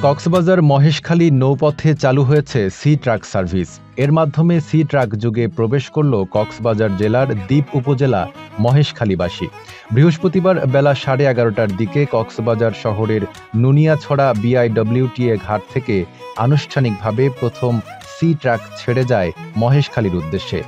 কক্সবাজার মহেশখালী নৌপথে চালু হয়েছে C truck service. এর মাধ্যমে সি ট্রাক যুগে প্রবেশ করল কক্সবাজার জেলার দ্বীপ উপজেলা মহেশখালীবাসী। বৃহস্পতিবার বেলা 11:30টার দিকে কক্সবাজার শহরের নুনিয়াছড়া বিআইডব্লিউটিএ ঘাট থেকে আনুষ্ঠানিকভাবে প্রথম সি ট্রাক ছেড়ে যায় মহেশখালীর উদ্দেশ্যে।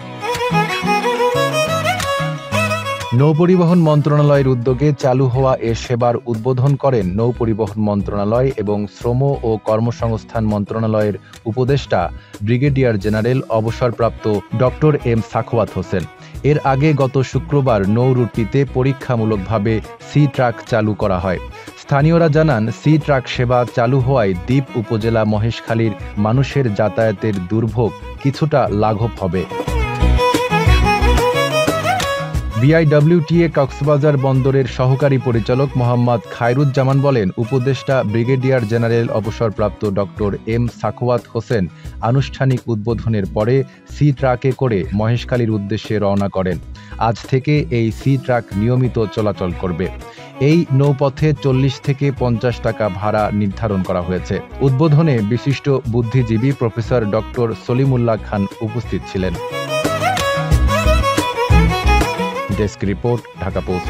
নৌপরিবহন মন্ত্রণালয়ের উদ্যোগে চালু হওয়া এ সেবার উদ্বোধন করেন নৌপরিবহন মন্ত্রণালয় এবং শ্রম ও কর্মসংস্থান মন্ত্রণালয়ের উপদেষ্টা ব্রিগেডিয়ার জেনারেল অবসরপ্রাপ্ত ডক্টর এম সাখাওয়াত হোসেন। এর আগে গত শুক্রবার নৌ রুটটিতে পরীক্ষামূলকভাবে সি ট্রাক চালু করা হয়। স্থানীয়রা জানান, সি ট্রাক সেবা চালু হওয়ায় দ্বীপ উপজেলা মহেশখালীর মানুষের যাতায়াতের দুর্ভোগ কিছুটা লাঘব হবে। বিআইডব্লিউটিএ কক্সবাজার বন্দরের সহকারী পরিচালক মোহাম্মদ খায়রুজ্জামান বলেন, উপদেষ্টা ব্রিগেডিয়ার জেনারেল অবসরপ্রাপ্ত ডক্টর এম সাখাওয়াত হোসেন আনুষ্ঠানিক উদ্বোধনের পরে সি ট্রাকে করে মহেশখালীর উদ্দেশ্যে রওনা করেন। আজ থেকে এই সি ট্রাক নিয়মিত চলাচল করবে। এই নৌপথে 40 থেকে 50 টাকা ভাড়া নির্ধারণ করা হয়েছে। উদ্বোধনে বিশিষ্ট বুদ্ধিজীবী প্রফেসর ডক্টর সলিমুল্লাহ খান উপস্থিত ছিলেন। Desk report, Dhaka post.